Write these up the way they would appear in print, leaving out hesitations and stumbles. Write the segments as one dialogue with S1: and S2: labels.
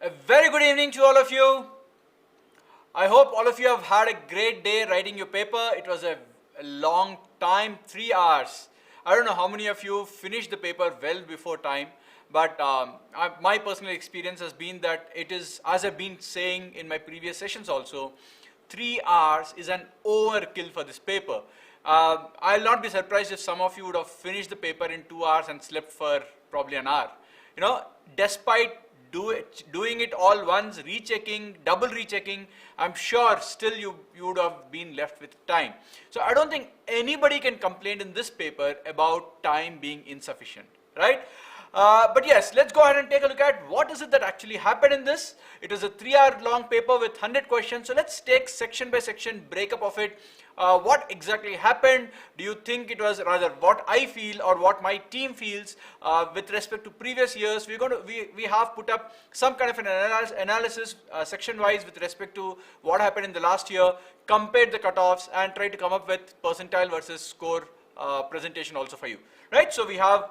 S1: A very good evening to all of you. I hope all of you have had a great day writing your paper. It was a long time, 3 hours. I don't know how many of you finished the paper well before time, but my personal experience has been that it is, as I've been saying in my previous sessions also, 3 hours is an overkill for this paper. I'll not be surprised if some of you would have finished the paper in 2 hours and slept for probably an hour. You know, despite doing it all once, rechecking, double rechecking, I'm sure still you would have been left with time. So I don't think anybody can complain in this paper about time being insufficient, right? But yes, let's go ahead and take a look at what is it that actually happened in this. It is a 3-hour long paper with 100 questions. So let's take section by section breakup of it. What exactly happened? Do you think it was rather what I feel or what my team feels with respect to previous years? We have put up some kind of an analysis section wise with respect to what happened in the last year, compared the cutoffs and tried to come up with percentile versus score presentation also for you. Right, so we have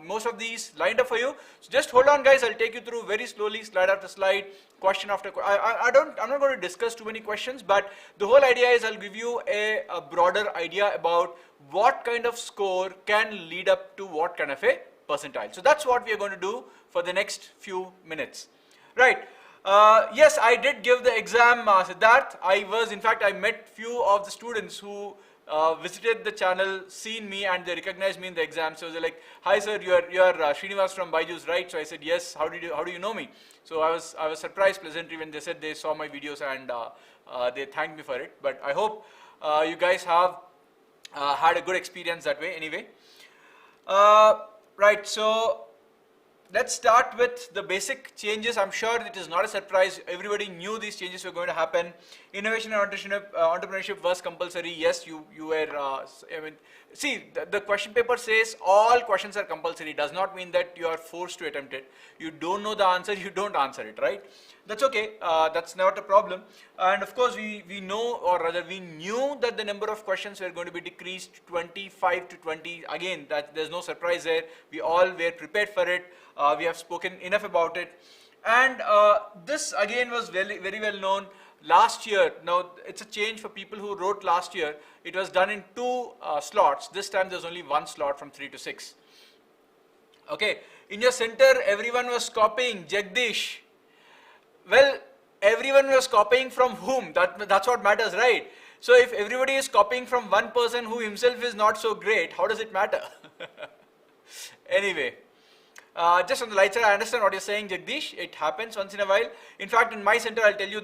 S1: most of these lined up for you. So just hold on, guys. I'll take you through very slowly, slide after slide, question after question. I'm not going to discuss too many questions, but the whole idea is I'll give you a broader idea about what kind of score can lead up to what kind of a percentile. So that's what we are going to do for the next few minutes. Right. Yes, I did give the exam, Siddharth. I met few of the students who visited the channel, seen me, and they recognized me in the exam. So they're like, "Hi sir, you're Srinivas from BYJU'S, right?" So I said, "Yes." How do you know me? So I was surprised pleasantly when they said they saw my videos and they thanked me for it. But I hope you guys have had a good experience that way. Anyway, right. So let's start with the basic changes. I'm sure it is not a surprise. Everybody knew these changes were going to happen. Innovation and entrepreneurship was compulsory. Yes, you were, see, the question paper says all questions are compulsory. It does not mean that you are forced to attempt it. You don't know the answer, you don't answer it, right? That's okay. That's not a problem. And of course, we know, or rather we knew that the number of questions were going to be decreased 25 to 20. Again, there's no surprise there. We all were prepared for it. We have spoken enough about it. And this again was very well known last year. Now it's a change for people who wrote last year. It was done in 2 slots. This time there's only 1 slot from 3 to 6. Okay, in your center everyone was copying Jagdish. Well, everyone was copying from whom? That's what matters, right? So if everybody is copying from one person who himself is not so great, how does it matter? Anyway, just on the light side, I understand what you're saying, Jagdish. It happens once in a while. In fact, in my center, I'll tell you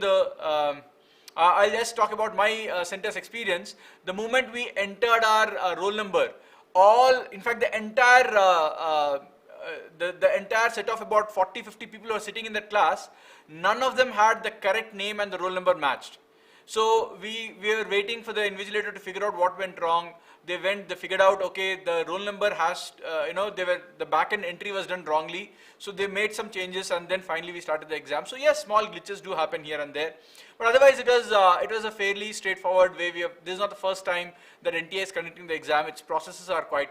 S1: I'll just talk about my center's experience. The moment we entered our roll number, the entire set of about 40-50 people who are sitting in that class, none of them had the correct name and the roll number matched. So we were waiting for the invigilator to figure out what went wrong. They figured out, okay, the roll number has, the back-end entry was done wrongly. So they made some changes and then finally we started the exam. So yes, small glitches do happen here and there. But otherwise it was a fairly straightforward way. This is not the first time that NTA is conducting the exam. Its processes are quite,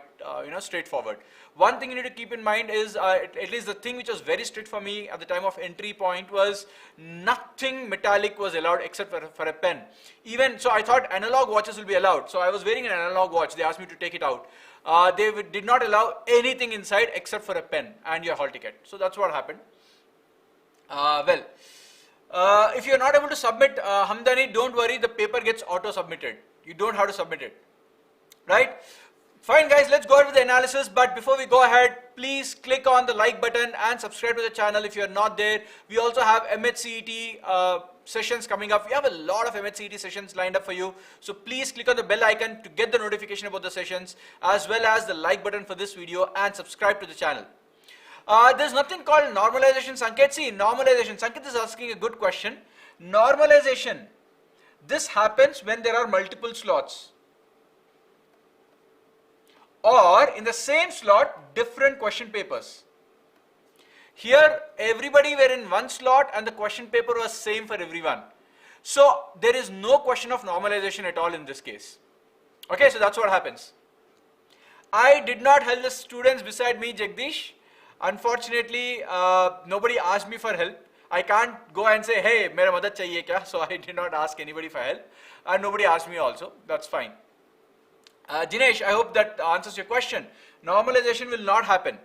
S1: straightforward. One thing you need to keep in mind is, at least the thing which was very strict for me at the time of entry point was nothing metallic was allowed except for a pen. So I thought analog watches will be allowed. So I was wearing an analog watch. They asked me to take it out. They did not allow anything inside except for a pen and your hall ticket. So that's what happened. If you're not able to submit, Hamdani, don't worry, the paper gets auto-submitted. You don't have to submit it, right? Fine guys, let's go ahead with the analysis, but before we go ahead, please click on the like button and subscribe to the channel if you're not there. We also have MHCET sessions coming up. We have a lot of MHCET sessions lined up for you. So please click on the bell icon to get the notification about the sessions, as well as the like button for this video and subscribe to the channel. There's nothing called normalization, Sanket. See, normalization, Sanket is asking a good question. Normalization, this happens when there are multiple slots, or in the same slot, different question papers. Here, everybody were in one slot and the question paper was same for everyone. So there is no question of normalization at all in this case. Okay, so that's what happens. I did not help the students beside me, Jagdish. Unfortunately, nobody asked me for help. I can't go and say, hey, mera madad chahiye kya? So I did not ask anybody for help, and nobody asked me also. That's fine. Jinesh, I hope that answers your question. Normalization will not happen.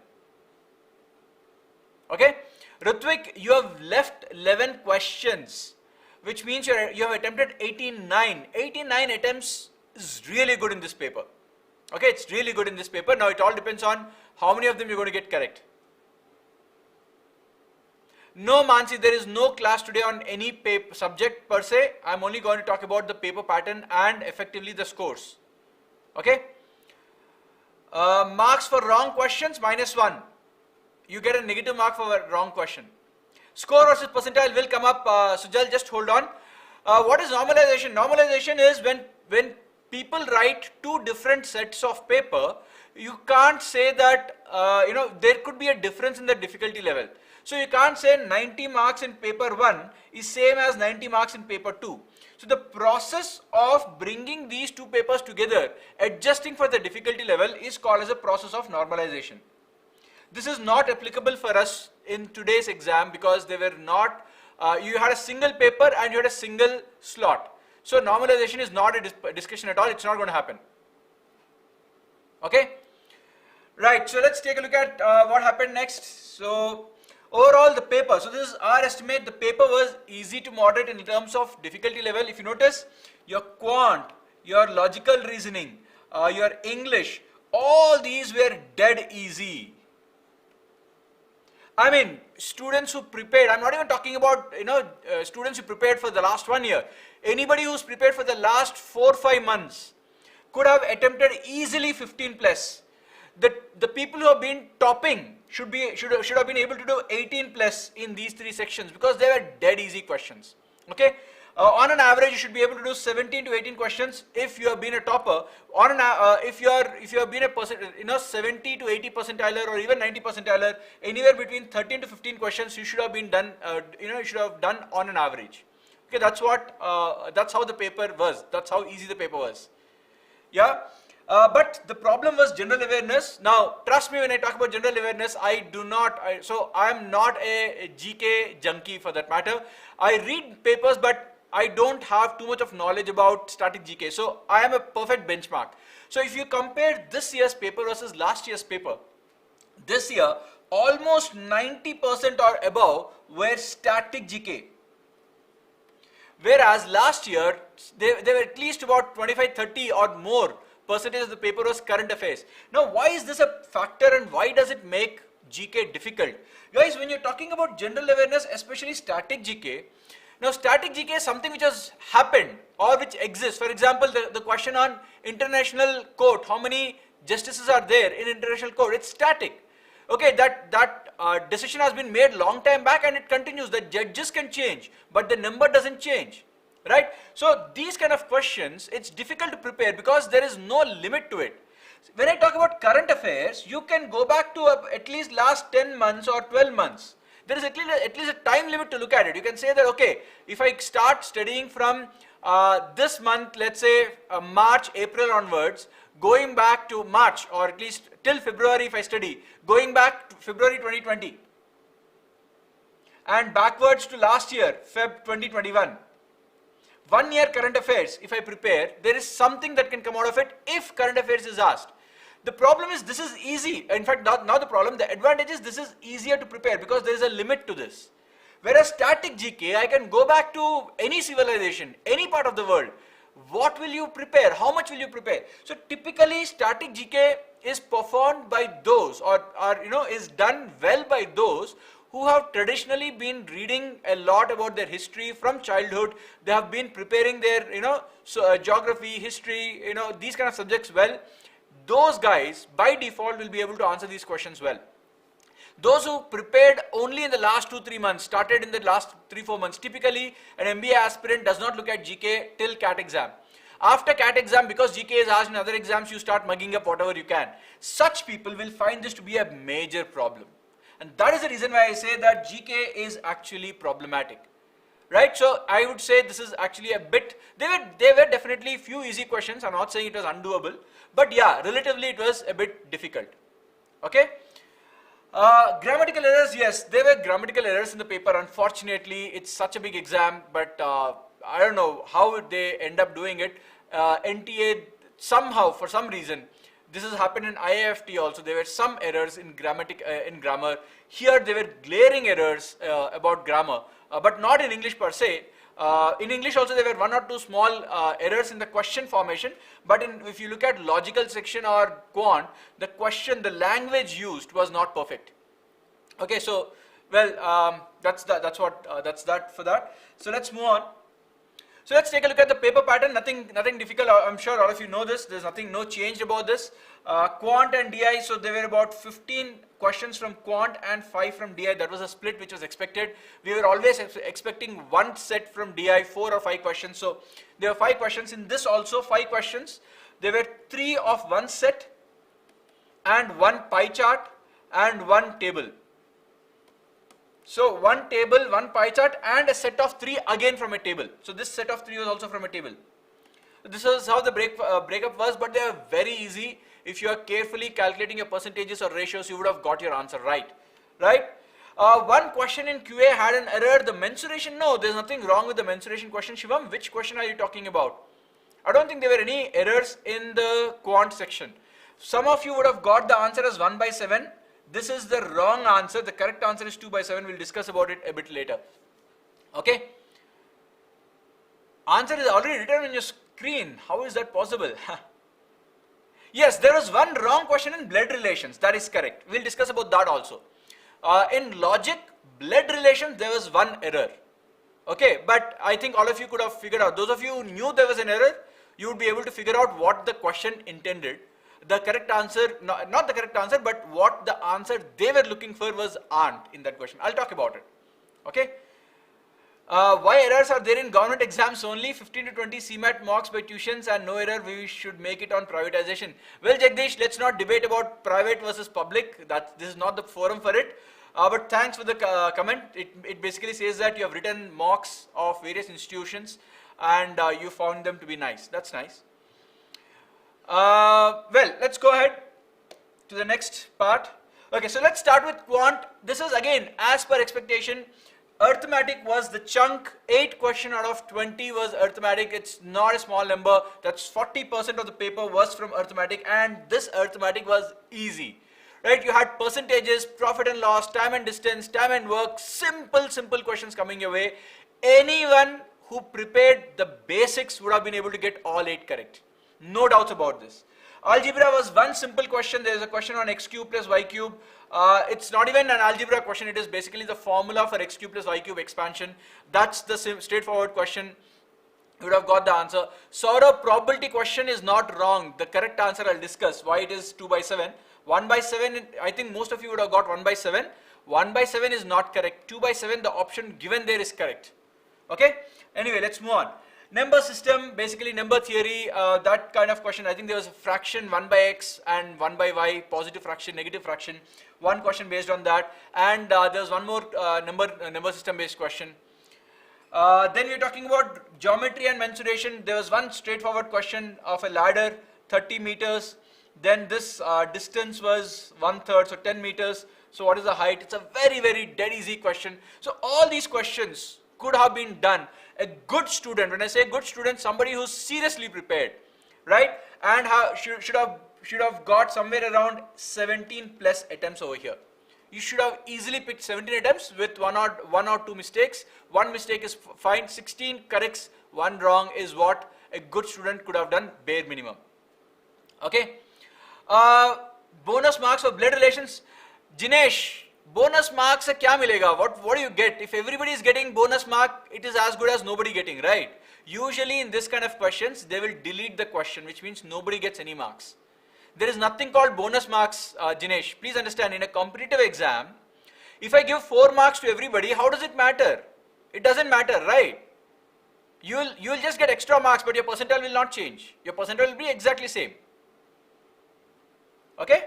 S1: Okay? Ritvik, you have left 11 questions, which means you have attempted 89. 89 attempts is really good in this paper. Okay, it's really good in this paper. Now it all depends on how many of them you're going to get correct. No, Mansi, there is no class today on any paper subject per se. I'm only going to talk about the paper pattern and effectively the scores. Okay? Marks for wrong questions, -1. You get a negative mark for a wrong question. Score versus percentile will come up. Sujal, just hold on. What is normalization? Normalization is when people write two different sets of paper, you can't say that, there could be a difference in the difficulty level. So you can't say 90 marks in paper 1 is same as 90 marks in paper 2. So the process of bringing these two papers together, adjusting for the difficulty level, is called as a process of normalization. This is not applicable for us in today's exam because they were not, you had a single paper and you had a single slot. So normalization is not a discussion at all, it's not going to happen. Okay? Right, so let's take a look at what happened next. So overall the paper, so this is our estimate, the paper was easy to moderate in terms of difficulty level. If you notice, your quant, your logical reasoning, your English, all these were dead easy. I mean, students who prepared, I'm not even talking about, students who prepared for the last 1 year. Anybody who's prepared for the last 4-5 months could have attempted easily 15 plus. The people who have been topping should have been able to do 18 plus in these 3 sections because they were dead easy questions. Okay? On an average, you should be able to do 17 to 18 questions if you have been a topper. On an, if you have been a 70 to 80 percentiler or even 90 percentiler, anywhere between 13 to 15 questions you should have been done. You should have done on an average. Okay, that's how the paper was. That's how easy the paper was. Yeah. But the problem was general awareness. Now, trust me when I talk about general awareness, I am not a GK junkie for that matter. I read papers, but I don't have too much of knowledge about static GK. So I am a perfect benchmark. So if you compare this year's paper versus last year's paper, this year almost 90% or above were static GK. Whereas last year, there were at least about 25-30 or more percentage of the paper was current affairs. Now, why is this a factor and why does it make GK difficult? Guys, when you're talking about general awareness, especially static GK, now static GK is something which has happened or which exists. For example, the question on international court, how many justices are there in international court? It's static. Okay, that decision has been made long time back and it continues. The judges can change, but the number doesn't change. Right? So these kind of questions, it's difficult to prepare because there is no limit to it. When I talk about current affairs, you can go back to at least last 10 months or 12 months. There is at least a time limit to look at it. You can say that, okay, if I start studying from this month, let's say March, April onwards, going back to March or at least till February if I study, going back to February 2020 and backwards to last year, Feb 2021. 1 year current affairs, if I prepare, there is something that can come out of it if current affairs is asked. The problem is this is easy. In fact, not the problem, the advantage is this is easier to prepare because there is a limit to this. Whereas static GK, I can go back to any civilization, any part of the world. What will you prepare? How much will you prepare? So typically static GK is performed by those or is done well by those who have traditionally been reading a lot about their history from childhood. They have been preparing their, geography, history, these kind of subjects well. Those guys, by default, will be able to answer these questions well. Those who prepared only in the last 2-3 months, started in the last 3-4 months, typically an MBA aspirant does not look at GK till CAT exam. After CAT exam, because GK is asked in other exams, you start mugging up whatever you can. Such people will find this to be a major problem. And that is the reason why I say that GK is actually problematic. Right? So I would say this is actually a bit, there were definitely few easy questions. I'm not saying it was undoable, but yeah, relatively it was a bit difficult. Okay? Grammatical errors, yes, there were grammatical errors in the paper. Unfortunately, it's such a big exam, but I don't know how they end up doing it. NTA somehow, for some reason, this has happened in IAFT also. There were some errors in grammar. Here, there were glaring errors about grammar, but not in English per se. In English also there were one or two small errors in the question formation, but if you look at logical section or quant, the language used was not perfect. Okay, so well, that's that for that. So let's move on. So let's take a look at the paper pattern. Nothing difficult. I'm sure all of you know this. There's no change about this. Quant and DI. So there were about 15 questions from quant and 5 from DI. That was a split which was expected. We were always expecting one set from DI, 4 or 5 questions. So there were 5 questions. In this also 5 questions. There were 3 of one set and 1 pie chart and 1 table. So 1 table, 1 pie chart and a set of 3 again from a table. So this set of 3 was also from a table. This is how the breakup was, but they are very easy. If you are carefully calculating your percentages or ratios, you would have got your answer right. One question in QA had an error. The mensuration, no, there's nothing wrong with the mensuration question. Shivam, which question are you talking about? I don't think there were any errors in the quant section. Some of you would have got the answer as 1/7. This is the wrong answer. The correct answer is 2/7. We'll discuss about it a bit later. Okay. Answer is already written on your screen. How is that possible? Yes, there was one wrong question in blood relations. That is correct. We'll discuss about that also. In logic, blood relations, there was one error. Okay, but I think all of you could have figured out. Those of you who knew there was an error, you would be able to figure out what the question intended. The correct answer, not the correct answer, but what the answer they were looking for was aren't in that question. I'll talk about it. Okay. Why errors are there in government exams only? 15 to 20 CMAT marks by tuitions and no error. We should make it on privatization. Well, Jagdish, let's not debate about private versus public. This is not the forum for it. But thanks for the comment. It basically says that you have written mocks of various institutions and you found them to be nice. That's nice. Well, let's go ahead to the next part. Okay, so let's start with quant. This is again as per expectation. Arithmetic was the chunk. 8 question out of 20 was arithmetic. It's not a small number. That's 40% of the paper was from arithmetic, and this arithmetic was easy. Right? You had percentages, profit and loss, time and distance, time and work, simple questions coming your way. Anyone who prepared the basics would have been able to get all 8 correct. No doubts about this. Algebra was one simple question. There is a question on x cube plus y cube. It's not even an algebra question. It is basically the formula for x cube plus y cube expansion. That's the straightforward question. You would have got the answer. Saurabh, probability question is not wrong. The correct answer I'll discuss why it is 2/7. 1/7, I think most of you would have got 1/7. 1/7 is not correct. 2/7, the option given there is correct. Okay. Anyway, let's move on. Number system, basically number theory, that kind of question. I think there was a fraction 1/x and 1/y, positive fraction, negative fraction. One question based on that, and there was one more number system based question. Then we're talking about geometry and mensuration. There was one straightforward question of a ladder, 30 meters. Then this distance was 1/3, so 10 meters. So what is the height? It's a very dead easy question. So all these questions could have been done. A good student, when I say good student, somebody who's seriously prepared, right? And should have got somewhere around 17 plus attempts over here. You should have easily picked 17 attempts with one or two mistakes. One mistake is fine. 16 corrects, one wrong is what a good student could have done, bare minimum. Okay. Bonus marks for blood relations. Jinesh, bonus marks से क्या मिलेगा? What do you get? If everybody is getting bonus mark, it is as good as nobody getting, right? Usually in this kind of questions, they will delete the question, which means nobody gets any marks. There is nothing called bonus marks, Jinesh. Please understand, in a competitive exam, if I give 4 marks to everybody, how does it matter? It doesn't matter, right? You'll just get extra marks, but your percentile will not change. Your percentile will be exactly same. Okay?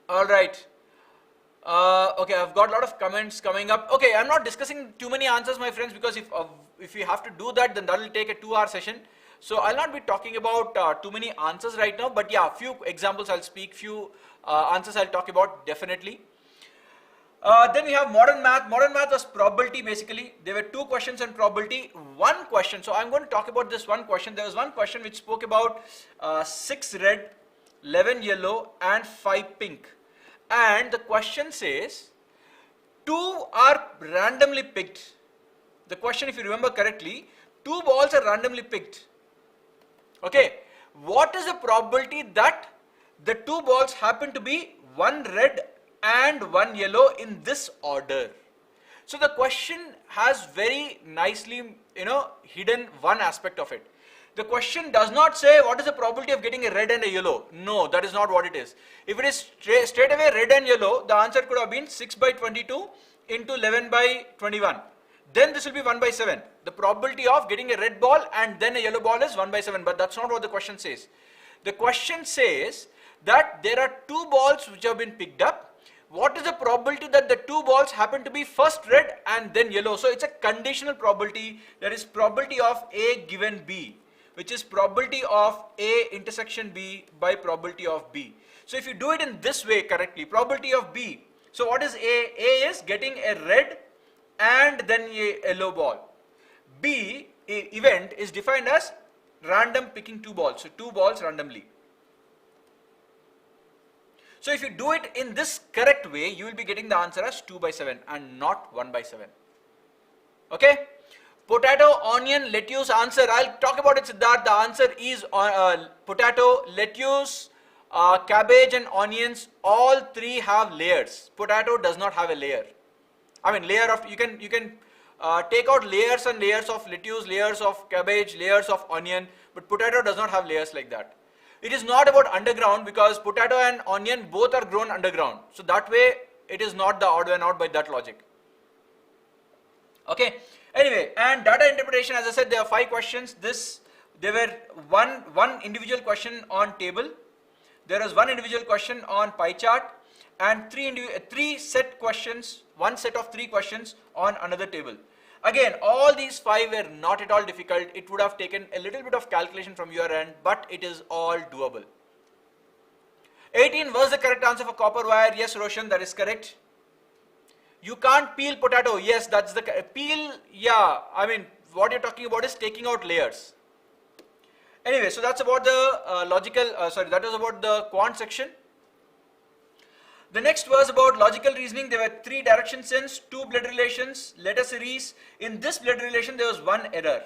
S1: All right. Okay, I've got a lot of comments coming up. Okay, I'm not discussing too many answers, my friends, because if we have to do that, then that will take a 2-hour session. So I'll not be talking about too many answers right now, but yeah, few examples I'll speak, few answers I'll talk about definitely. Then we have modern math. Modern math was probability basically. There were 2 questions on probability, 1 question. So I'm going to talk about this 1 question. There was 1 question which spoke about 6 red, 11 yellow and 5 pink. And the question says 2 are randomly picked. The question, if you remember correctly, 2 balls are randomly picked. Okay. What is the probability that the 2 balls happen to be 1 red and 1 yellow in this order? So the question has very nicely, hidden one aspect of it. The question does not say what is the probability of getting a red and a yellow. No, that is not what it is. If it is straight away red and yellow, the answer could have been 6 by 22 into 11 by 21. Then this will be 1 by 7. The probability of getting a red ball and then a yellow ball is 1 by 7. But that's not what the question says. The question says that there are 2 balls which have been picked up. What is the probability that the 2 balls happen to be first red and then yellow? So it's a conditional probability. There is probability of A given B, which is probability of A intersection B by probability of B. So if you do it in this way correctly, probability of B. So what is A? A is getting a red and then a yellow ball. B event is defined as random picking 2 balls. So 2 balls randomly. So if you do it in this correct way, you will be getting the answer as 2 by 7 and not 1 by 7. Okay. Potato, onion, lettuce answer. I'll talk about it, Siddharth. The answer is potato, lettuce, cabbage and onions. All 3 have layers. Potato does not have a layer. I mean layer of, you can take out layers and layers of lettuce, layers of cabbage, layers of onion, but potato does not have layers like that. It is not about underground because potato and onion both are grown underground. So that way it is not the odd one out by that logic. Okay. Anyway, and data interpretation, as I said, there are 5 questions. There were one individual question on table. There was 1 individual question on pie chart and 3 set questions, 1 set of 3 questions on another table. Again, all these 5 were not at all difficult. It would have taken a little bit of calculation from your end, but it is all doable. 18 was the correct answer for copper wire. Yes, Roshan, that is correct. You can't peel potato. Yes, that's the peel. Yeah, I mean, what you're talking about is taking out layers. Anyway, so that's about the that was about the quant section. The next was about logical reasoning. There were 3 direction sense, 2 blood relations, letter series. In this blood relation, there was 1 error.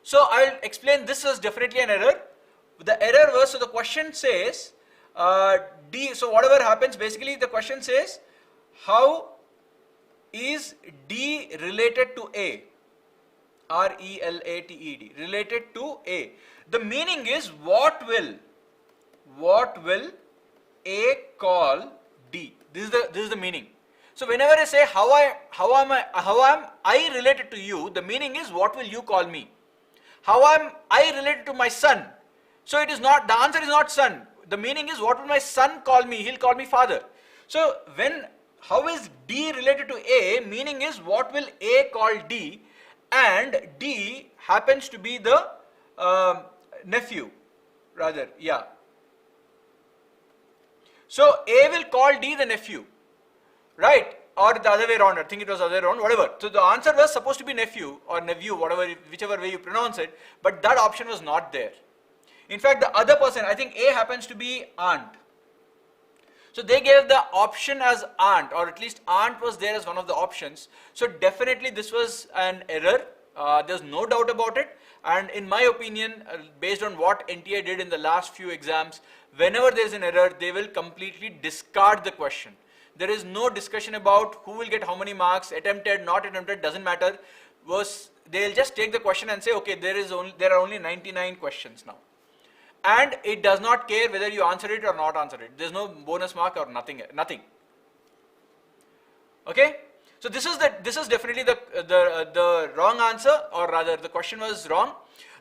S1: So I'll explain, this was definitely an error. The error was, so the question says, D, so whatever happens, basically the question says, how is D related to A? R-E-L-A-T-E-D, related to A. The meaning is, what will A call D? This is the meaning. So whenever I say how am I related to you, the meaning is what will you call me? How am I related to my son? So it is not, the answer is not son. The meaning is what will my son call me? He'll call me father. So how is D related to A? Meaning is what will A call D? And D happens to be the nephew, rather, yeah. So A will call D the nephew, right? Or the other way around, I think it was the other way around, whatever. So the answer was supposed to be nephew or nephew, whichever way you pronounce it, but that option was not there. In fact, the other person, I think A happens to be aunt. So they gave the option as aunt, or at least aunt was there as one of the options. So definitely this was an error. There's no doubt about it. And in my opinion, based on what NTA did in the last few exams, whenever there's an error, they will completely discard the question. There is no discussion about who will get how many marks, attempted, not attempted, doesn't matter. They'll just take the question and say, okay, there are only 99 questions now. And it does not care whether you answer it or not answer it. There's no bonus mark or nothing. Okay? So this is definitely the wrong answer, or rather the question was wrong.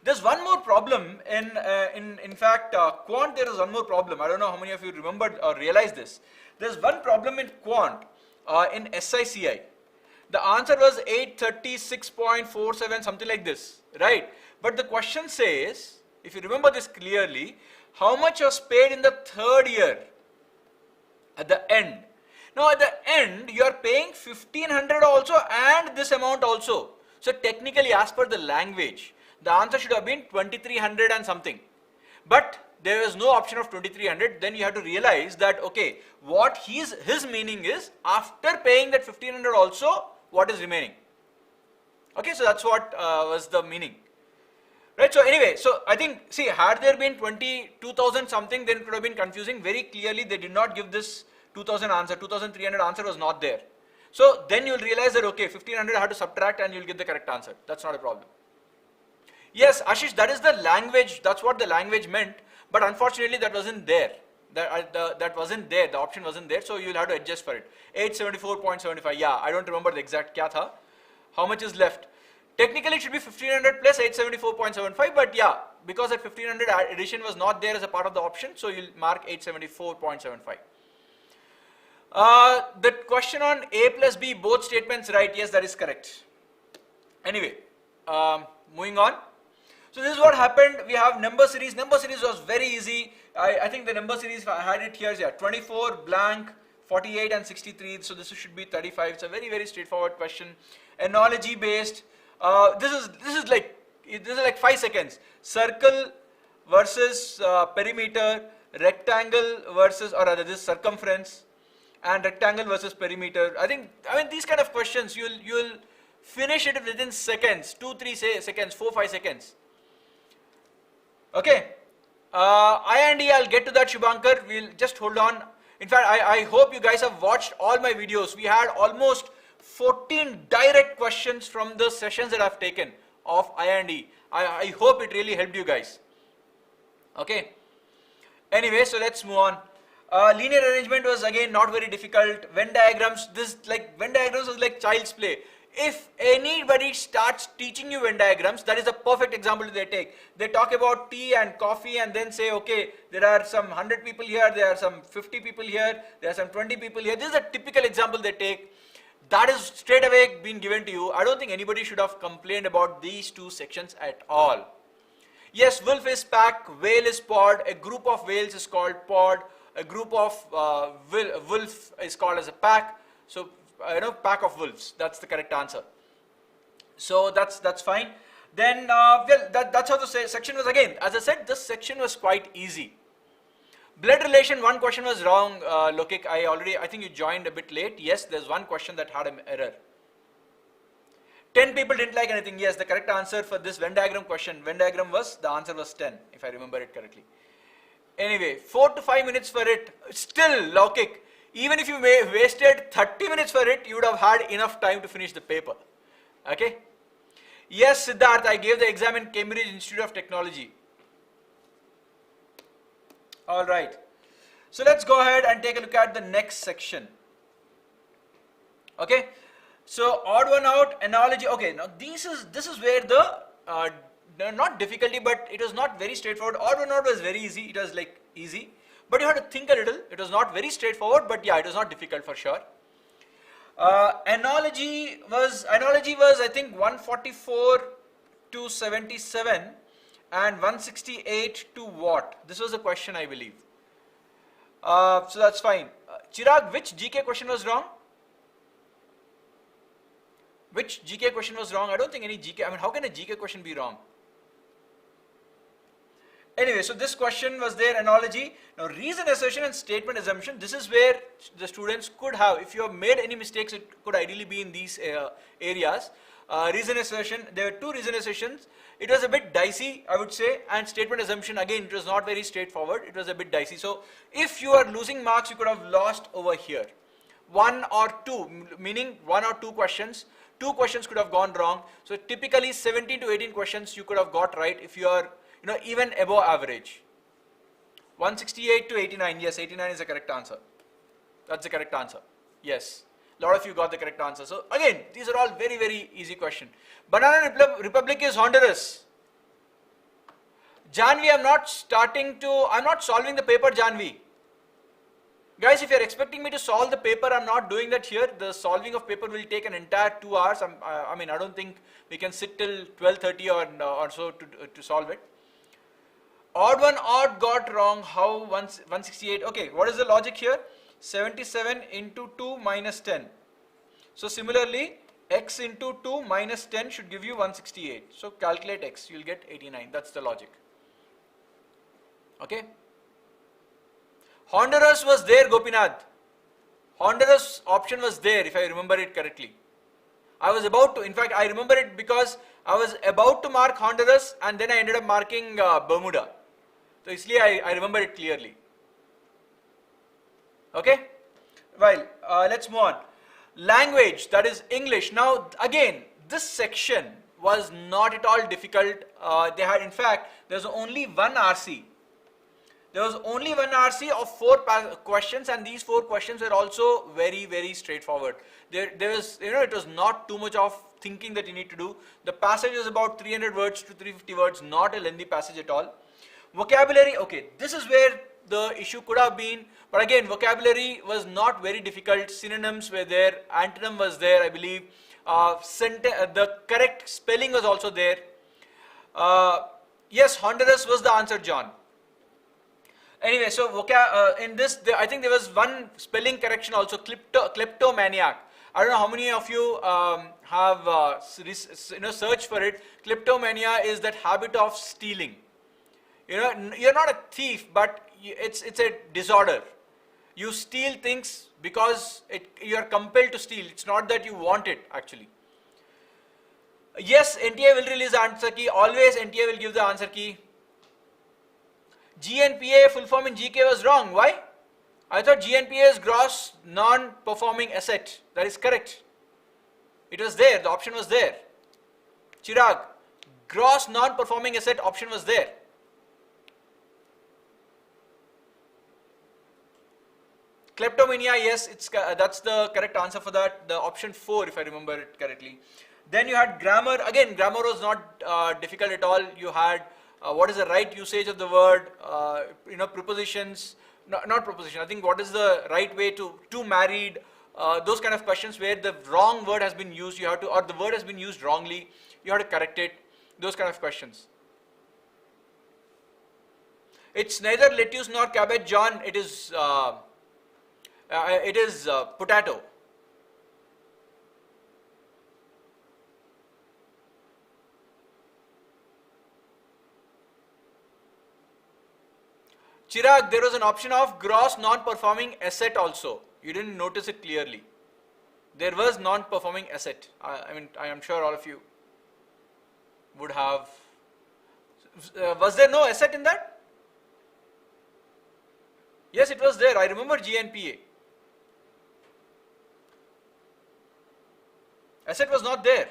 S1: There's one more problem in fact quant. There is one more problem. I don't know how many of you remembered or realized this. There's one problem in quant in SICI. The answer was 836.47, something like this, right? But the question says, if you remember this clearly, how much was paid in the 3rd year At the end. Now at the end, you are paying 1500 also and this amount also. So technically, as per the language, the answer should have been 2300 and something. But there is no option of 2300. Then you have to realize that, okay, what his meaning is, after paying that 1500 also, what is remaining. Okay, so that's what was the meaning. Right, so anyway, so I think, see, had there been 22,000 something, then it would have been confusing. Very clearly, they did not give this 2,000 answer, 2,300 answer was not there. So then you'll realize that, okay, 1,500 I have to subtract and you'll get the correct answer. That's not a problem. Yes, Ashish, that is the language, that's what the language meant, but unfortunately that wasn't there. That wasn't there, the option wasn't there, so you'll have to adjust for it. 874.75, yeah, I don't remember the exact kya tha. How much is left? Technically it should be 1500 plus 874.75, but yeah, because that 1500 addition was not there as a part of the option, so you'll mark 874.75. The question on A plus B, both statements right, yes, that is correct. Anyway, moving on. So this is what happened. We have number series. Number series was very easy. I think the number series, I had it here, yeah, 24, blank, 48 and 63, so this should be 35. It's a very, very straightforward question. Analogy based. This is like 5 seconds. Circle versus perimeter, rectangle versus, or rather this circumference, and rectangle versus perimeter. I mean these kind of questions you'll finish it within seconds, 2-3 seconds, 4-5 seconds. Okay. I&E, I'll get to that, Shubhankar. We'll just hold on. In fact, I hope you guys have watched all my videos. We had almost 14 direct questions from the sessions that I've taken of I&E. I hope it really helped you guys. Okay. Anyway, so let's move on. Linear arrangement was again not very difficult. Venn diagrams, Venn diagrams was like child's play. If anybody starts teaching you Venn diagrams, that is a perfect example they take. They talk about tea and coffee and then say, okay, there are some 100 people here, there are some 50 people here, there are some 20 people here. This is a typical example they take. That is straight away been given to you. I don't think anybody should have complained about these two sections at all. Yes, wolf is pack, whale is pod, a group of whales is called pod, a group of wolf is called as a pack. So, pack of wolves, that's the correct answer. So that's fine. Then, well, that's how the section was. Again, as I said, this section was quite easy. Blood relation, one question was wrong, Lokik. I think you joined a bit late. Yes, there's one question that had an error. 10 people didn't like anything. Yes, the correct answer for this Venn diagram question, the answer was 10, if I remember it correctly. Anyway, 4 to 5 minutes for it. Still, Lokik, even if you wasted 30 minutes for it, you would have had enough time to finish the paper. Okay? Yes, Siddharth, I gave the exam in Cambridge Institute of Technology. Alright. So let's go ahead and take a look at the next section. Okay? So odd one out, analogy. Okay, now this is where the not difficulty, but it was not very straightforward. Odd one out was very easy. It was like easy. But you had to think a little. It was not very straightforward, but yeah, it was not difficult for sure. Analogy was I think 144 to 77 and 168 to what? This was the question, I believe. So that's fine. Chirag, which GK question was wrong? Which GK question was wrong? I don't think any GK. I mean, how can a GK question be wrong? Anyway, so this question was there, analogy. Now, reason assertion and statement assumption, this is where the students could have, if you have made any mistakes, it could ideally be in these areas. Reason assertion, there were two reason assertions. It was a bit dicey, I would say, and statement assumption, again, it was not very straightforward. It was a bit dicey. So, if you are losing marks, you could have lost over here. 1 or 2, meaning 1 or 2 questions. 2 questions could have gone wrong. So, typically 17 to 18 questions you could have got right if you are even above average. 168 to 89, yes, 89 is the correct answer. That's the correct answer. Yes, a lot of you got the correct answer. So again, these are all very, very easy questions. Banana Republic is Honduras. Janvi, I'm not solving the paper, Janvi. Guys, if you're expecting me to solve the paper, I'm not doing that here. The solving of paper will take an entire 2 hours. I don't think we can sit till 12:30 or so to solve it. Odd one, odd got wrong. How 168? Okay, what is the logic here? 77 into 2 minus 10. So similarly, x into 2 minus 10 should give you 168. So calculate x, you'll get 89. That's the logic. Okay. Honduras was there, Gopinath. Honduras option was there, if I remember it correctly. I was about to, in fact, I remember it because I was about to mark Honduras and then I ended up marking Bermuda. So isliye I remember it clearly. Okay. Well, let's move on. Language, that is English. Now again, this section was not at all difficult. They had, in fact, there's only one RC. There was only one RC of 4 questions, and these 4 questions were also very, very straightforward. There was, it was not too much of thinking that you need to do. The passage is about 300 words to 350 words, not a lengthy passage at all. Vocabulary, okay, this is where the issue could have been, but again, vocabulary was not very difficult. Synonyms were there, antonym was there, I believe. The correct spelling was also there. Yes, Honduras was the answer, John. Anyway, so in this, I think there was one spelling correction also, kleptomaniac. I don't know how many of you have searched for it. Kleptomania is that habit of stealing. You're not a thief, but it's a disorder. You steal things because you are compelled to steal. It's not that you want it, actually. Yes, NTA will release the answer key. Always NTA will give the answer key. GNPA full form in GK was wrong. Why? I thought GNPA is gross non-performing asset. That is correct. It was there. The option was there. Chirag, gross non-performing asset option was there. Kleptomania, yes, that's the correct answer for that. The option 4, if I remember it correctly. Then you had grammar. Again, grammar was not difficult at all. You had what is the right usage of the word, prepositions, not preposition, I think what is the right way to married, those kind of questions where the wrong word has been used, you have to, or the word has been used wrongly, you have to correct it, those kind of questions. It's neither lettuce nor cabbage, John, it is potato. Chirag, there was an option of gross non-performing asset also. You didn't notice it clearly. There was non-performing asset. I am sure all of you would have. Was there no asset in that? Yes, it was there. I remember GNPA. Asset was not there.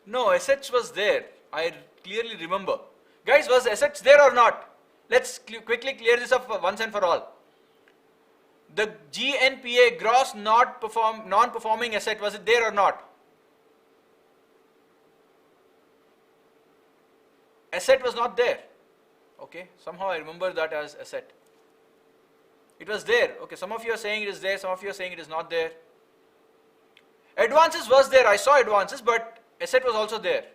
S1: No, assets was there. I clearly remember. Guys, was assets there or not? Let's quickly clear this up once and for all. The GNPA, gross non-performing asset, was it there or not? Asset was not there. Okay, somehow I remember that as asset. It was there. Okay, some of you are saying it is there, some of you are saying it is not there. Advances was there. I saw advances, but asset was also there.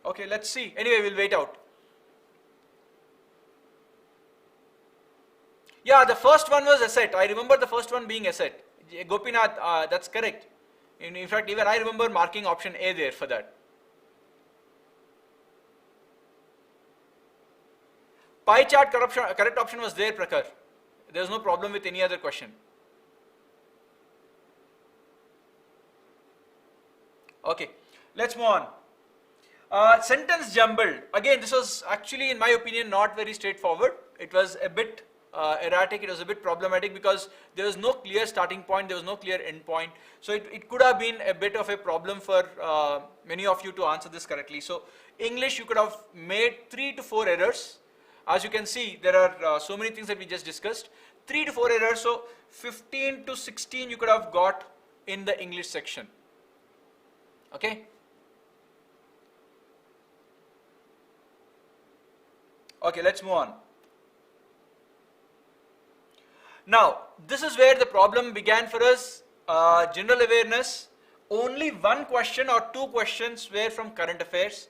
S1: Okay, let's see. Anyway, we'll wait out. Yeah, the first one was asset. I remember the first one being asset. Gopinath, that's correct. In fact, even I remember marking option A there for that. Pie chart correct option was there, Prakhar. There's no problem with any other question. Okay, let's move on. Sentence jumbled. Again, this was actually, in my opinion, not very straightforward. It was a bit erratic, it was a bit problematic because there was no clear starting point, there was no clear end point. So it could have been a bit of a problem for many of you to answer this correctly. So English, you could have made 3 to 4 errors. As you can see, there are so many things that we just discussed. 3 to 4 errors, so 15 to 16 you could have got in the English section. Okay. Okay, let's move on. Now, this is where the problem began for us. General awareness, only one question or 2 questions were from current affairs,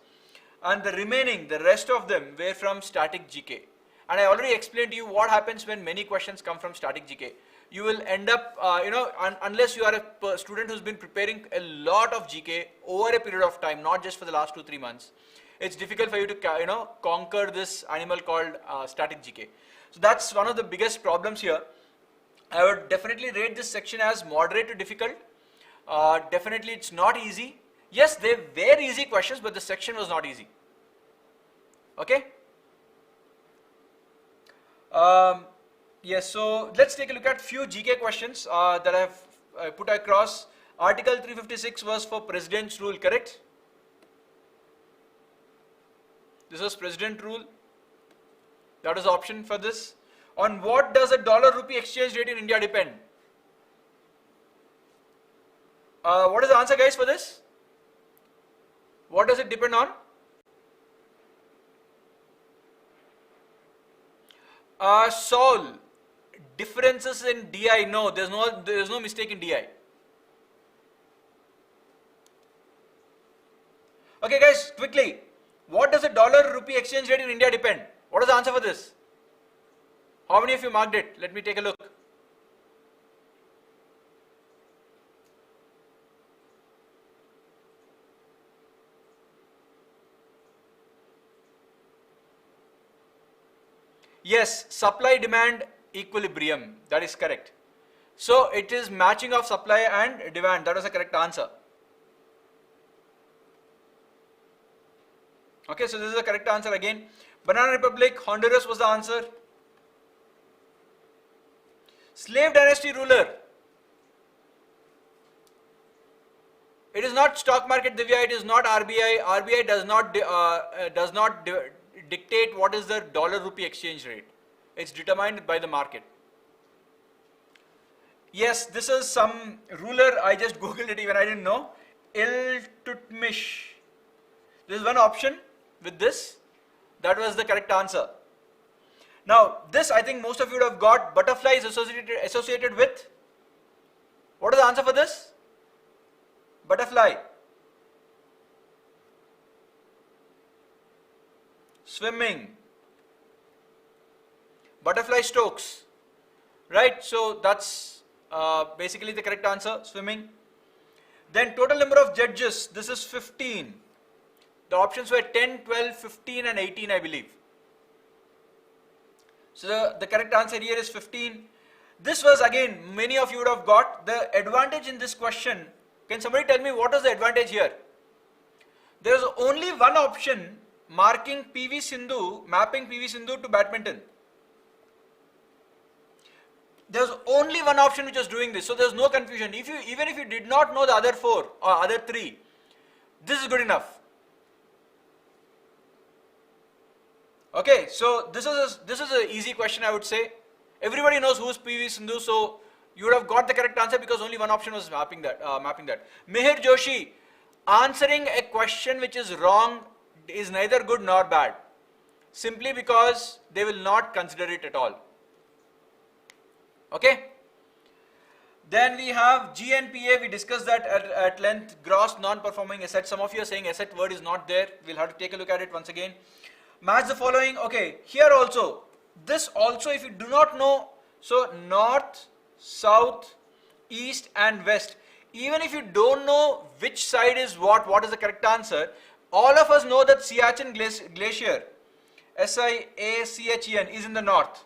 S1: and the rest of them were from static GK. And I already explained to you what happens when many questions come from static GK. You will end up, unless you are a student who's been preparing a lot of GK over a period of time, not just for the last 2-3 months, it's difficult for you to, conquer this animal called static GK. So that's one of the biggest problems here. I would definitely rate this section as moderate to difficult. Definitely it's not easy. Yes, they were easy questions, but the section was not easy. Okay? Yes, so let's take a look at few GK questions that I have put across. Article 356 was for President's Rule, correct? This was President Rule. That is the option for this. On what does a dollar-rupee exchange rate in India depend? What is the answer, guys, for this? What does it depend on? Saul, differences in DI. No, there is no mistake in DI. Okay, guys, quickly. What does a dollar-rupee exchange rate in India depend? What is the answer for this? How many of you marked it? Let me take a look. Yes, supply-demand equilibrium. That is correct. So it is matching of supply and demand. That is the correct answer. Okay, so this is the correct answer again. Banana Republic, Honduras was the answer. Slave dynasty ruler. It is not stock market, Divya. It is not RBI. RBI does not dictate what is the dollar-rupee exchange rate. It's determined by the market. Yes, this is some ruler. I just googled it, even I didn't know. Iltutmish. This is one option with this. That was the correct answer. Now, this I think most of you would have got. Butterfly is associated with. What is the answer for this? Butterfly. Swimming. Butterfly strokes. Right? So that's basically the correct answer. Swimming. Then total number of judges. This is 15. The options were 10, 12, 15 and 18, I believe. So the correct answer here is 15. This was again, many of you would have got the advantage in this question. Can somebody tell me what is the advantage here? There is only one option marking PV Sindhu, mapping PV Sindhu to badminton. There's only one option which is doing this, so there's no confusion. Even if you did not know the other 4 or other 3, this is good enough. Okay, so this is an easy question, I would say. Everybody knows who is PV Sindhu, so you would have got the correct answer because only one option was mapping that. Mihir Joshi, answering a question which is wrong is neither good nor bad, simply because they will not consider it at all. Okay. Then we have GNPA. We discussed that at length. Gross non-performing asset. Some of you are saying asset word is not there. We'll have to take a look at it once again. Match the following. Okay, here also, this also if you do not know, so north, south, east and west, even if you don't know which side is what is the correct answer, all of us know that Siachen Glacier, S-I-A-C-H-E-N, is in the north.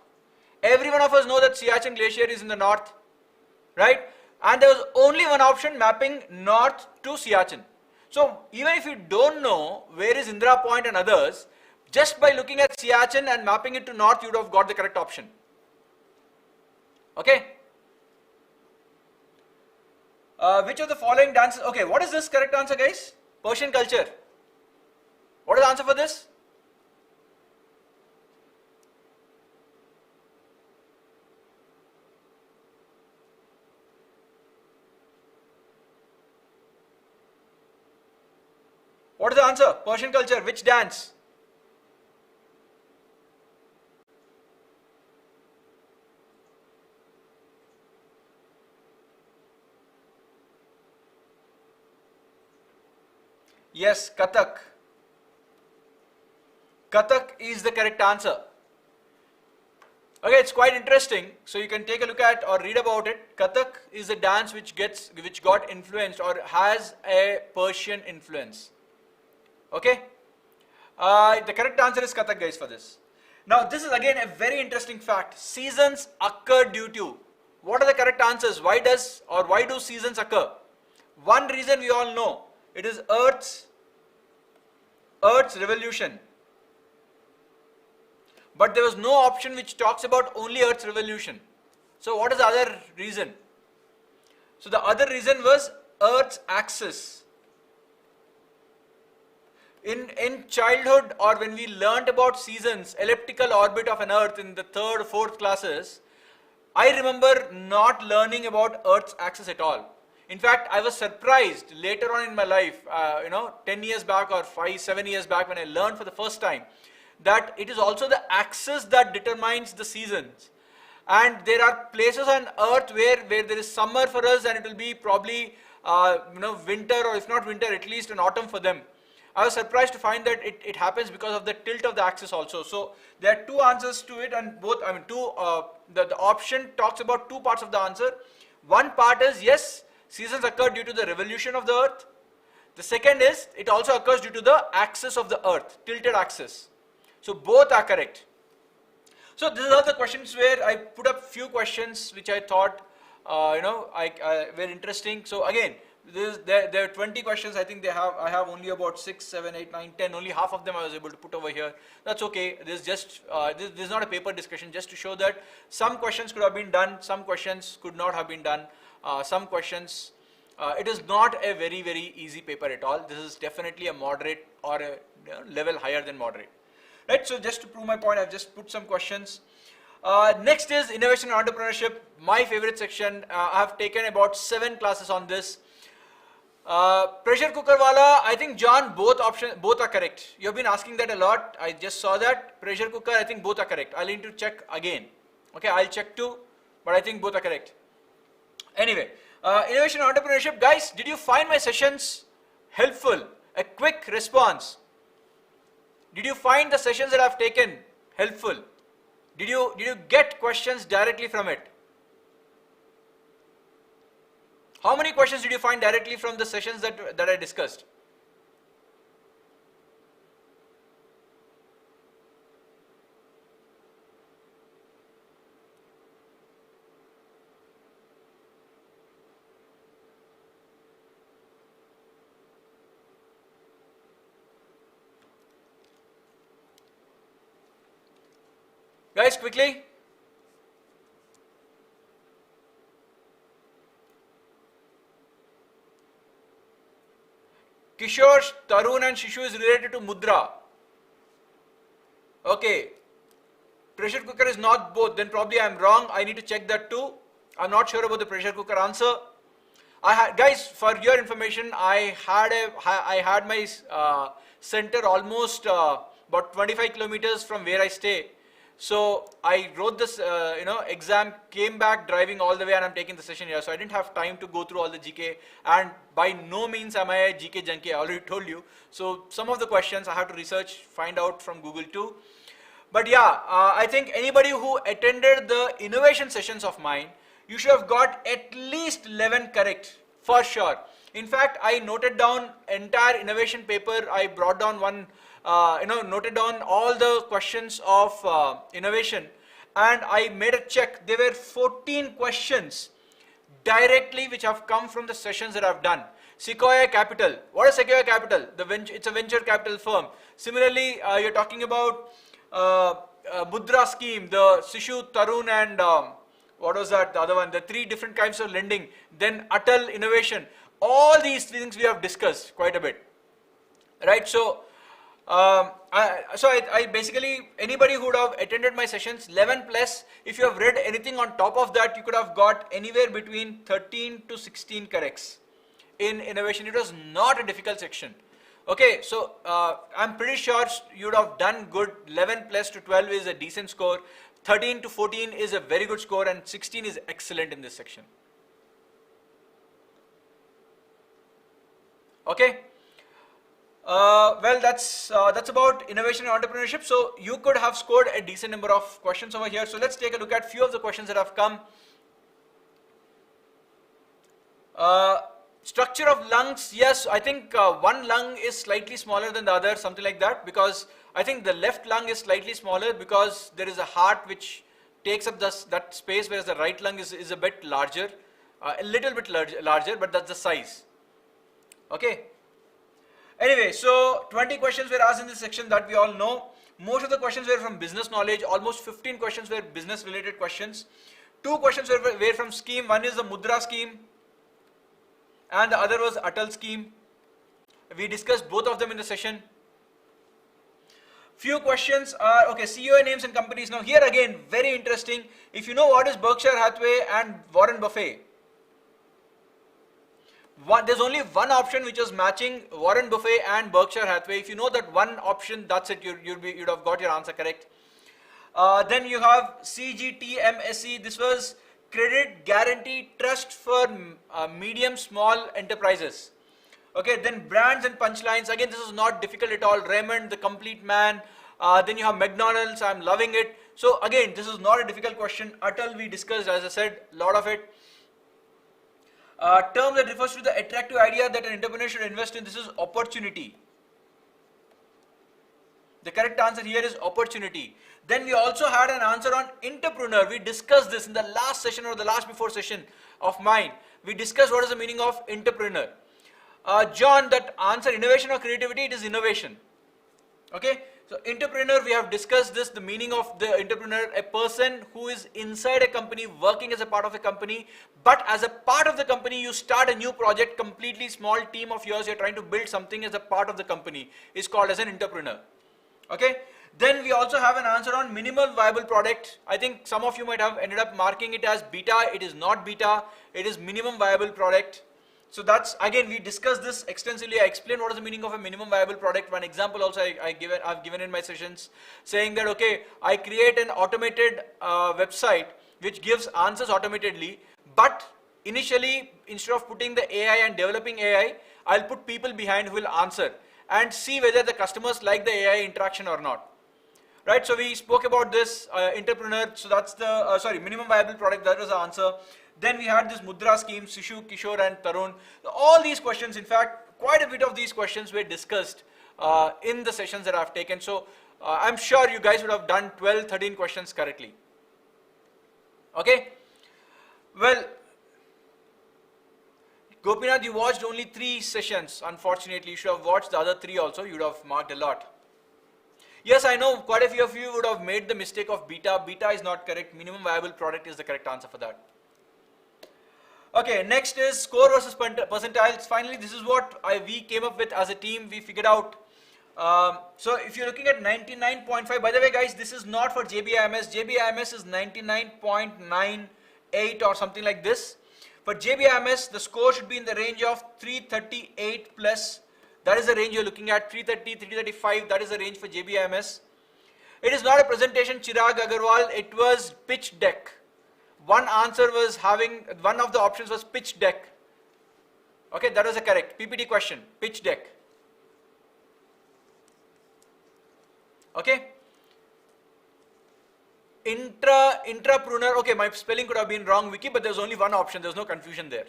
S1: Every one of us know that Siachen Glacier is in the north, right? And there was only one option mapping north to Siachen. So even if you don't know where is Indira Point and others, just by looking at Siachen and mapping it to north, you would have got the correct option. Okay. Which of the following dances? Okay, what is this correct answer, guys? Persian culture. What is the answer for this? What is the answer? Persian culture. Which dance? Yes, Kathak. Kathak is the correct answer. Okay, it's quite interesting. So you can take a look at or read about it. Kathak is a dance which got influenced or has a Persian influence. Okay, the correct answer is Kathak, guys, for this. Now this is again a very interesting fact. Seasons occur due to. What are the correct answers? Why do seasons occur? One reason we all know, it is Earth's revolution. But there was no option which talks about only Earth's revolution. So what is the other reason? So the other reason was Earth's axis. In childhood, or when we learnt about seasons, elliptical orbit of an Earth in the 3rd, 4th classes, I remember not learning about Earth's axis at all. In fact, I was surprised later on in my life, 10 years back or 5, 7 years back, when I learned for the first time that it is also the axis that determines the seasons. And there are places on Earth where there is summer for us, and it will be probably winter, or if not winter, at least an autumn for them. I was surprised to find that it happens because of the tilt of the axis also. So there are two answers to it, and both, the option talks about two parts of the answer. One part is, yes, seasons occur due to the revolution of the Earth. The second is, it also occurs due to the axis of the Earth, tilted axis. So both are correct. So these are the questions where I put up few questions which I thought were interesting. So again, there are 20 questions. I think I have only about 6, 7, 8, 9, 10. Only half of them I was able to put over here. That's okay. This is just this is not a paper discussion. Just to show that some questions could have been done, some questions could not have been done. Some questions. It is not a very, very easy paper at all. This is definitely a moderate or a level higher than moderate. Right, so just to prove my point, I've just put some questions. Next is innovation and entrepreneurship, my favorite section. I have taken about 7 classes on this. Pressure cooker wala, I think John, both are correct. You have been asking that a lot. I just saw that. Pressure cooker, I think both are correct. I'll need to check again. Okay, I'll check too, but I think both are correct. Anyway, innovation and entrepreneurship, guys, did you find my sessions helpful? A quick response. Did you find the sessions that I've taken helpful? Did you get questions directly from it? How many questions did you find directly from the sessions that I discussed? Guys, quickly. Kishore, Tarun and Shishu is related to Mudra. Okay. Pressure cooker is not both. Then probably I'm wrong. I need to check that too. I'm not sure about the pressure cooker answer. Guys, for your information, I had my center almost about 25 kilometers from where I stay. So I wrote this, exam, came back driving all the way, and I'm taking the session here. So I didn't have time to go through all the GK, and by no means am I a GK junkie. I already told you. So some of the questions I have to research, find out from Google too. But yeah, I think anybody who attended the innovation sessions of mine, you should have got at least 11 correct for sure. In fact, I noted down entire innovation paper. I brought down one. Noted down all the questions of innovation, and I made a check. There were 14 questions directly which have come from the sessions that I've done. Sequoia Capital. What is Sequoia Capital? It's a venture capital firm. Similarly, you're talking about Mudra scheme, the Sishu, Tarun, and what was that? The other one. The 3 different kinds of lending. Then Atal Innovation. All these things we have discussed quite a bit. Right? So. I basically, anybody who would have attended my sessions, 11 plus, if you have read anything on top of that, you could have got anywhere between 13 to 16 corrects in innovation. It was not a difficult section. Okay, so I'm pretty sure you would have done good. 11 plus to 12 is a decent score. 13 to 14 is a very good score, and 16 is excellent in this section. Okay. Well, that's about innovation and entrepreneurship. So you could have scored a decent number of questions over here. So let's take a look at few of the questions that have come. Structure of lungs, yes, I think one lung is slightly smaller than the other, something like that, because I think the left lung is slightly smaller because there is a heart which takes up that space, whereas the right lung is a bit larger, a little bit larger, but that's the size. Okay. Anyway, so 20 questions were asked in this section that we all know. Most of the questions were from business knowledge. Almost 15 questions were business related questions. 2 questions were from scheme. One is the Mudra scheme and the other was Atal scheme. We discussed both of them in the session. Few questions are, okay, CEO names and companies. Now here again, very interesting. If you know what is Berkshire Hathaway and Warren Buffett, there's only one option which is matching Warren Buffett and Berkshire Hathaway. If you know that one option, that's it. You'd have got your answer correct. Then you have CGTMSE. This was Credit Guarantee Trust for Medium Small Enterprises. Okay. Then brands and punchlines. Again, this is not difficult at all. Raymond, The Complete Man. Then you have McDonald's. I'm loving it. So again, this is not a difficult question. Atal, we discussed, as I said, a lot of it. Term that refers to the attractive idea that an entrepreneur should invest in. This is opportunity. The correct answer here is opportunity. Then we also had an answer on entrepreneur. We discussed this in the last session or the last before session of mine. We discussed what is the meaning of entrepreneur. John, that answer innovation or creativity, it is innovation. Okay. So entrepreneur, we have discussed this, the meaning of the entrepreneur, a person who is inside a company, working as a part of a company, but as a part of the company, you start a new project, completely small team of yours, you're trying to build something as a part of the company, is called as an entrepreneur. Okay. Then we also have an answer on minimum viable product. I think some of you might have ended up marking it as beta. It is not beta, it is minimum viable product. So that's, again, we discussed this extensively. I explained what is the meaning of a minimum viable product. One example also I've given in my sessions, saying that, okay, I create an automated website which gives answers automatically, but initially, instead of putting the AI and developing AI, I'll put people behind who will answer and see whether the customers like the AI interaction or not. Right, so we spoke about this entrepreneur, so that's the, minimum viable product, that was the answer. Then we had this Mudra scheme, Sishu, Kishore and Tarun. All these questions, in fact, quite a bit of these questions were discussed in the sessions that I've taken. So I'm sure you guys would have done 12, 13 questions correctly. Okay. Well, Gopinath, you watched only 3 sessions. Unfortunately, you should have watched the other 3 also. You would have marked a lot. Yes, I know quite a few of you would have made the mistake of beta. Beta is not correct. Minimum viable product is the correct answer for that. Okay, next is score versus percentiles. Finally, this is what we came up with as a team. We figured out. So if you're looking at 99.5, by the way, guys, this is not for JBIMS. JBIMS is 99.98 or something like this. For JBIMS, the score should be in the range of 338 plus. That is the range you're looking at, 330, 335. That is the range for JBIMS. It is not a presentation, Chirag Agarwal. It was pitch deck. One answer was having, one of the options was pitch deck. Okay, that was a correct PPT question, pitch deck. Okay. Intrapreneur, okay, my spelling could have been wrong, Vicky, but there's only one option, there's no confusion there.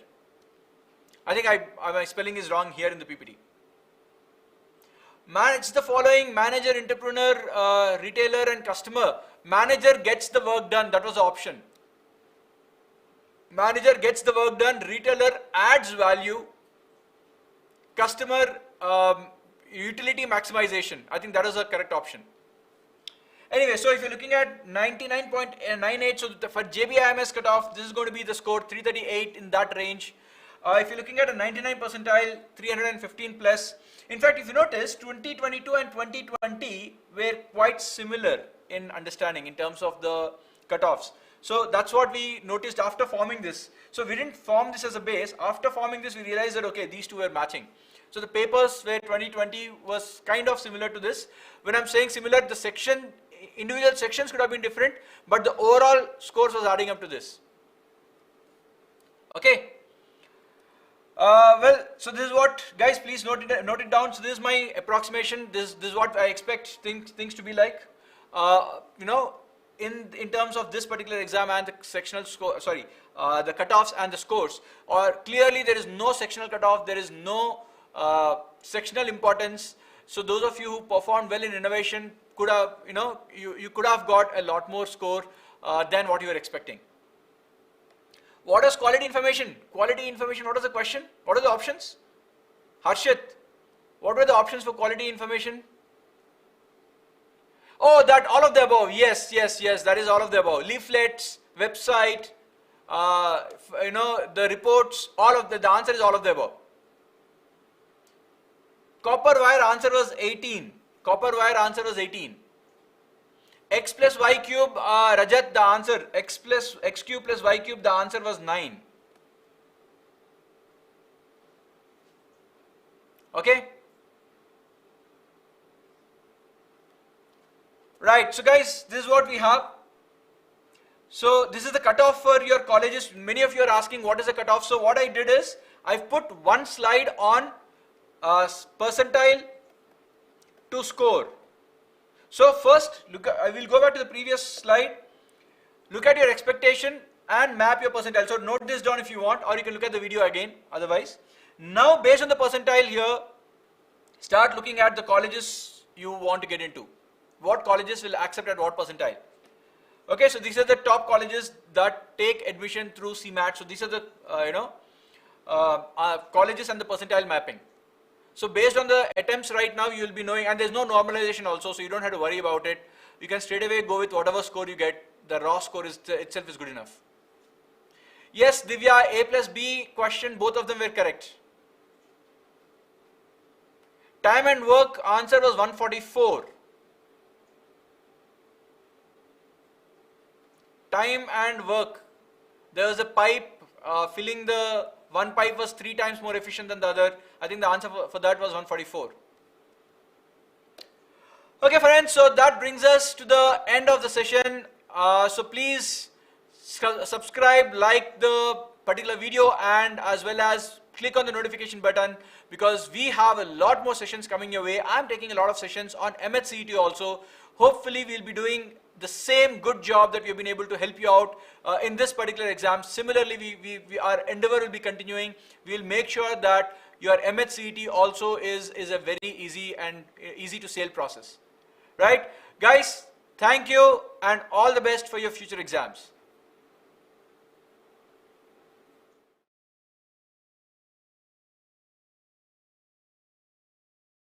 S1: I think my spelling is wrong here in the PPT. Manage the following: manager, entrepreneur, retailer and customer. Manager gets the work done, that was the option. Manager gets the work done, retailer adds value, customer utility maximization. I think that is the correct option. Anyway, so if you're looking at 99.98, so for JBIMS cutoff, this is going to be the score, 338 in that range. If you're looking at a 99 percentile, 315 plus. In fact, if you notice, 2022 and 2020 were quite similar in understanding in terms of the cutoffs. So that's what we noticed after forming this. So we didn't form this as a base. After forming this, we realized that, okay, these two were matching. So the papers where 2020 was kind of similar to this. When I'm saying similar, the section, individual sections could have been different, but the overall scores was adding up to this. Okay. Well, so this is what, guys, please note it down. So this is my approximation. This is what I expect things to be like. You know, in terms of this particular exam and the sectional score, sorry, the cutoffs and the scores. Or clearly there is no sectional cutoff. There is no sectional importance. So those of you who performed well in innovation could have, you know, you could have got a lot more score than what you were expecting. What is quality information? Quality information, what is the question? What are the options? Harshit, what were the options for quality information? Oh, that all of the above. Yes, that is all of the above. Leaflets, website, you know, the reports, all of the answer is all of the above. Copper wire answer was 18. Copper wire answer was 18. X plus y cube, Rajat, the answer, x cube plus y cube, the answer was 9. Okay? Right, so guys, this is what we have. So this is the cutoff for your colleges. Many of you are asking what is the cutoff. So what I did is, I've put one slide on percentile to score. So first, I will go back to the previous slide. Look at your expectation and map your percentile. So note this down if you want, or you can look at the video again otherwise. Now based on the percentile here, start looking at the colleges you want to get into. What colleges will accept at what percentile? Okay, so these are the top colleges that take admission through CMAT. So these are the colleges and the percentile mapping. So based on the attempts right now, you will be knowing, and there's no normalization also, so you don't have to worry about it. You can straight away go with whatever score you get. The raw score itself is good enough. Yes, Divya, A plus B question, both of them were correct. Time and work answer was 144. Time and work. There was a pipe filling the one pipe was 3 times more efficient than the other. I think the answer for that was 144. Okay friends, so that brings us to the end of the session. So please subscribe, like the particular video, and as well as click on the notification button, because we have a lot more sessions coming your way. I'm taking a lot of sessions on MHCET also. Hopefully we'll be doing the same good job that we've been able to help you out in this particular exam. Similarly, our endeavor will be continuing. We'll make sure that your MHCET also is a very easy and easy to sail process. Right? Guys, thank you and all the best for your future exams.